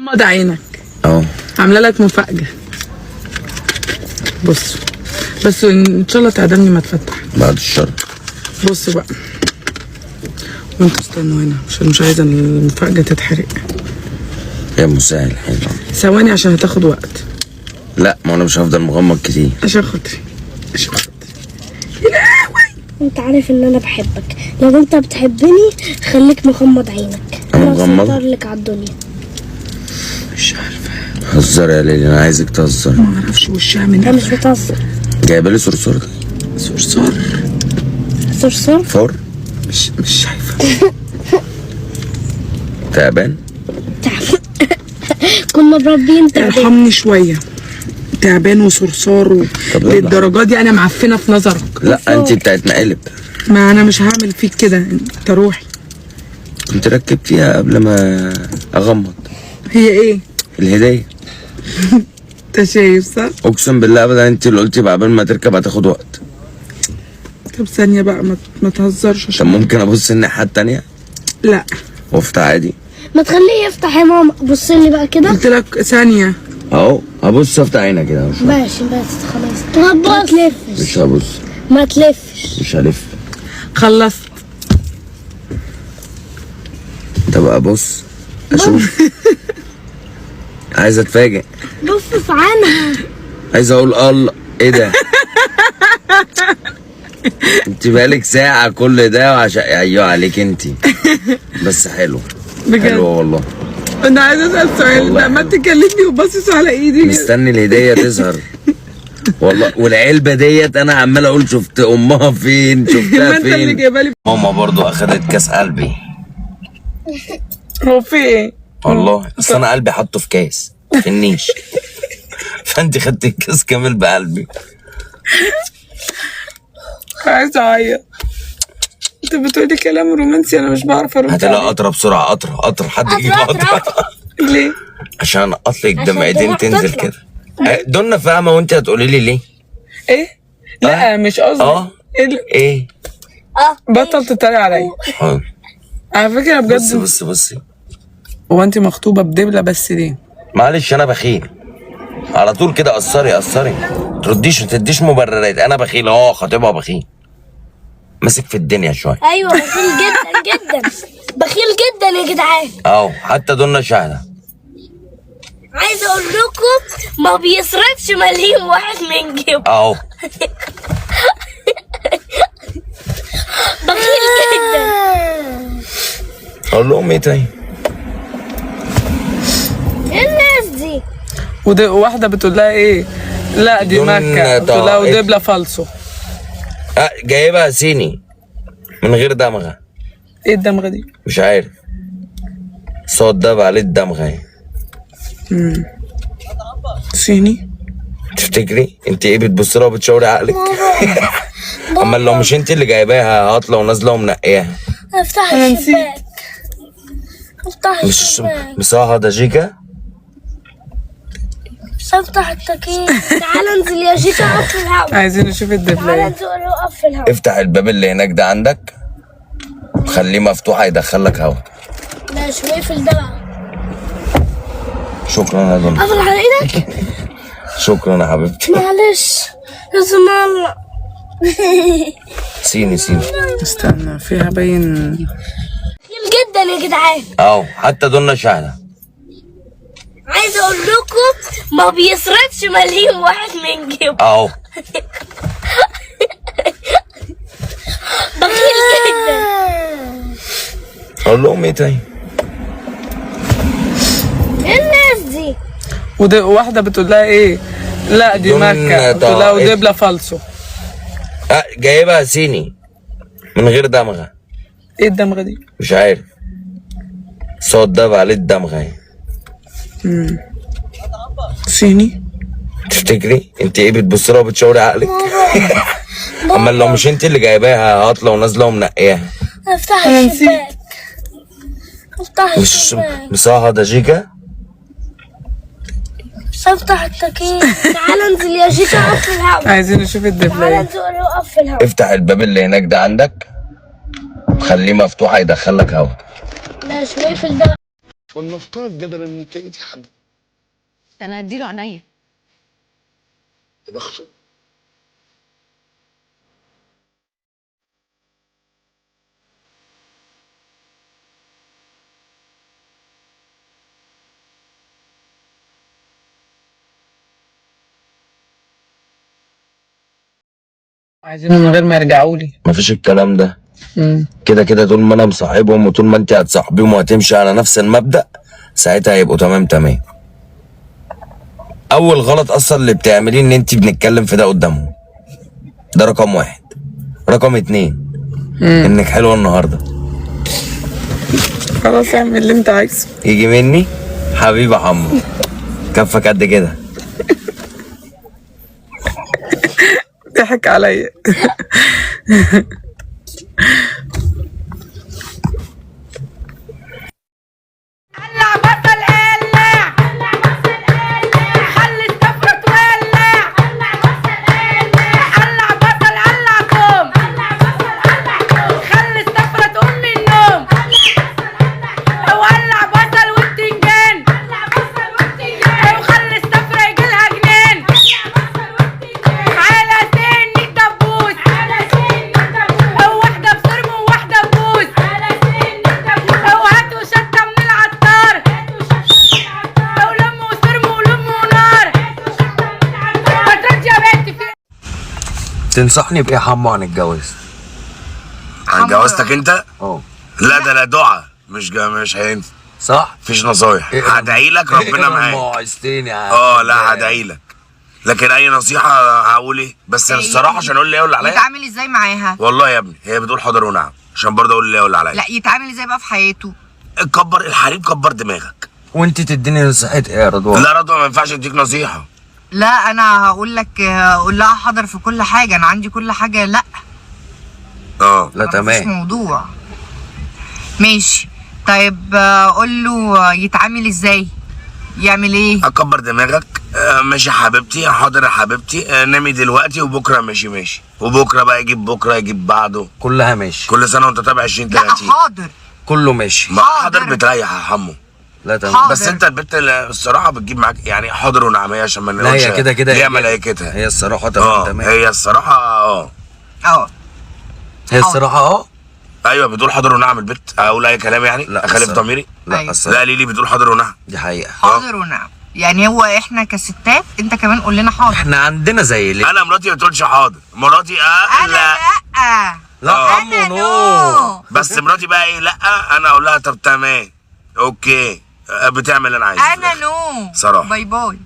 غمض عينك اهو. عامله لك مفاجاه. بص بس ان شاء الله تعدمني ما تفتح بعد الشر. بص بقى وانتوا استنوا هنا عشان مش عايزه المفاجاه تتحرق. يا مسهل حلو. ثواني عشان هتاخد وقت. لا ما انا مش هفضل مغمض كتير. عشان خاطري عشان خاطري. انت عارف ان انا بحبك، لو انت بتحبني خليك مغمض عينك. انا انا مغمض؟ بسيطر لك على الدنيا. مش عارفه. هزر يا ليلي، انا عايزك تهزر. ما اعرفش وشها من انا مش بتهزر. جايبه لي صرصور ده؟ صرصار صرصور؟ فور؟ مش شايفه. تعبان؟ تعبان. كنا مربيين تعبان. ارحمني شويه. تعبان وصرصار طب يلا. للدرجه دي انا معفنه في نظرك. لا انت بتاعت مقالب. ما انا مش هعمل فيك كده، انت روحي. كنت ركبتيها قبل ما اغمض. هي ايه؟ الهديه. انت شايف صح؟ اقسم بالله ابدا انت اللي قلتي بقى قبل ما تركب هتاخد وقت. طب ثانيه بقى ما تهزرش طب عشان ممكن ابص الناحيه التانيه لا وافتح عادي؟ ما تخليه يفتح يا ماما. بص لي بقى كده. قلت لك ثانيه. اهو هبص افتح عينك كده مش ماشي بس خلاص. ما تلفش. مش هبص. ما تلفش. مش هلف. خلصت. طب ابص اشوف. عايز اتفاجئ. بص في عينها. عايز اقول الله ايه ده. انت بقالك ساعة كل ده وعشان ايوه عليك انت. بس حلو. بجد؟ حلو والله. انا عايزه اسال سؤال، والله لما حلو. تكلمني وباصص على ايدي مستني الهدية تظهر. والله والعلبة ديت انا عمال اقول شفت امها فين ما شفتها انت اللي فين. جايبه لي. ماما برضو اخدت كاس قلبي. هو في ايه؟ والله اصل انا قلبي حاطه في كاس في النيش. فانت خدت الكاس كامل بقلبي. عايزه اعيط. انت بتقولي كلام رومانسي انا مش بعرف ارد هات لها عليه. قطرة بسرعة. قطر حد يجيب قطرة. ليه؟ عشان اقطلك عشان دمعتين الدموع تنزل تطلع. كده. دنا فاهمة وانت هتقولي لي ليه؟ ايه؟ لا مش قصدي. ايه؟ بطل تتريق عليا. حاضر. على فكره بصي بجد. بصي هو انت مخطوبه بدبله بس ليه؟ معلش انا بخيل على طول كده. قصري ترديش تديش مبررات. انا بخيل اهو، خطيبها بخيل ماسك في الدنيا شويه. ايوه بخيل جدا جدا. بخيل جدا يا جدعان. اهو حتى دنا شاهده. عايزه اقول لكم ما بيصرفش مليم واحد من جيبه. اهو بخيل جدا. اقول لهم ايه تاني؟ ايه الناس دي؟ واحده بتقول لها ايه؟ لا دي دون مكه. بتقول لها طائف. ودبله فالصو. جايبها صيني من غير دمغه. ايه الدمغه دي؟ مش عارف. صوت ده عليه الدمغه. صيني؟ تفتكري انت ايه بتبص لها وبتشاوري عقلك؟ اما لو مش انت اللي جايباها هاطله ونازله ومنقياها. افتح أنا نسيت. الشباك. افتح مش الشباك. مصاها ده جيكا. مش هفتح التكييف. تعال انزل يا جيكا اقف في الهوا. عايزين نشوف الدبله تعال ايه. انزل اقف في الهوا. افتح الباب اللي هناك ده عندك خليه مفتوح هيدخلك هوا. ماشي واقفل ده بقى. شكرا يا دنيا. قفل على ايدك. شكرا يا حبيبتي. معلش لازم الله. سيني استنى فيها باين. بخيل جدا يا جدعان. اهو حتى دنا شاهده. عايزه اقول لكم ما بيصرفش مليم واحد من جيبه. اهو بخيل جدا. اقول لهم ايه تاني؟ ايه الناس دي؟ واحده بتقول لها ايه؟ لا دي دون مكه. بتقول لها طائف. ودبله فالصو. جايبها صيني من غير دمغه. ايه الدمغه دي؟ مش عارف. صوت ده عليه الدمغه. صيني؟ تفتكري انت ايه بتبص لها وبتشاوري عقلك؟ اما لو مش انت اللي جايباها هاطله ونازله ومنقياها. افتح أنا نسيت. الشباك. افتح مش الشباك. مصاها ده جيكا. مش هفتح التكييف. تعال انزل يا جيكا اقف في الهوا. عايزين نشوف الدبله تعال ايه. انزل اقف في الهوا. افتح الباب اللي هناك ده عندك خليه مفتوح هيدخلك هوا. ماشي واقفل ده بقى. ولنفترض جدلا ان انت لقيتي حد ده انا هديله عينيا. يا بخته. عايزينه من غير ما يرجعوا لي. مفيش الكلام ده. كده كده طول ما انا مصاحبهم وطول ما انت هتصاحبيهم وهتمشي على نفس المبدأ ساعتها هيبقوا تمام تمام. اول غلط اصلا اللي بتعمليه ان انت بنتكلم في ده قدامهم. ده رقم 1. رقم 2 انك حلوه النهارده. خلاص اعمل اللي انت عايزه. يجي مني حبيبي حمو. كفك قد كده. ضحك عليا. قلع بصل قلع خلي السفرة تولع قلع بصل قلع توم خلي السفرة تقوم من النوم وولع بصل والتنجان وخلي السفرة يجيلها جنان على سن الدبوس واحدة بصرم وواحدة ببوس وهاتوا شطة من العطار ولموا صرم ولموا نار ما تردش يا بنتي في تنصحني بايه يا حمو عن الجواز؟ عن جوازتك انت؟ اه. لا دعاء مش هينفع. صح؟ مفيش نصايح. هدعي لك ربنا معاك. عايزتني لا هدعي لك. لكن اي نصيحه هقول ايه؟ بس الصراحه عشان اقول اللي هي اللي عليا. يتعامل ازاي معاها؟ والله يا ابني هي بتقول حاضر ونعم عشان برضه اقول اللي هي اللي عليا. لا يتعامل ازاي بقى في حياته؟ كبر الحريم كبر دماغك. وانت تديني نصيحه ايه يا رضوان؟ لا رضوى ما ينفعش اديك نصيحه. لا انا هقول لك قول لها حاضر في كل حاجه، انا عندي كل حاجه. لا لا مفيش تمام. موضوع. ماشي طيب قول له يتعامل ازاي؟ يعمل ايه؟ اكبر دماغك. ماشي يا حبيبتي، حاضر يا حبيبتي، نامي دلوقتي وبكره ماشي وبكره بقى يجيب بكره يجيب بعده. كلها ماشي. كل سنه وانت تابع 20 لا 30. حاضر. كله ماشي. ما حاضر بتريح يا حمو. لا تمام. حاضر. بس انت البت الصراحه بتجيب معاك يعني حاضر ونعم هي عشان ما لا نقولش هي كده كده هي ملائكتها. هي الصراحه تمام. هي الصراحه هي الصراحه ايوه بتقول حاضر ونعم البت. اقول اي كلام يعني؟ لا اخالف ضميري؟ لا أيوة. لا ليلي بتقول حاضر ونعم. دي حقيقه. حاضر ونعم. يعني هو احنا كستات انت كمان قول لنا حاضر. احنا عندنا زي ليه؟ انا مراتي ما بتقولش حاضر. مراتي انا لا لا انا حمو نو. بس مراتي بقى ايه؟ لا انا اقول لها طب تمام اوكي بتعمل اللي انا عايزه. انا نو صراحه. باي باي.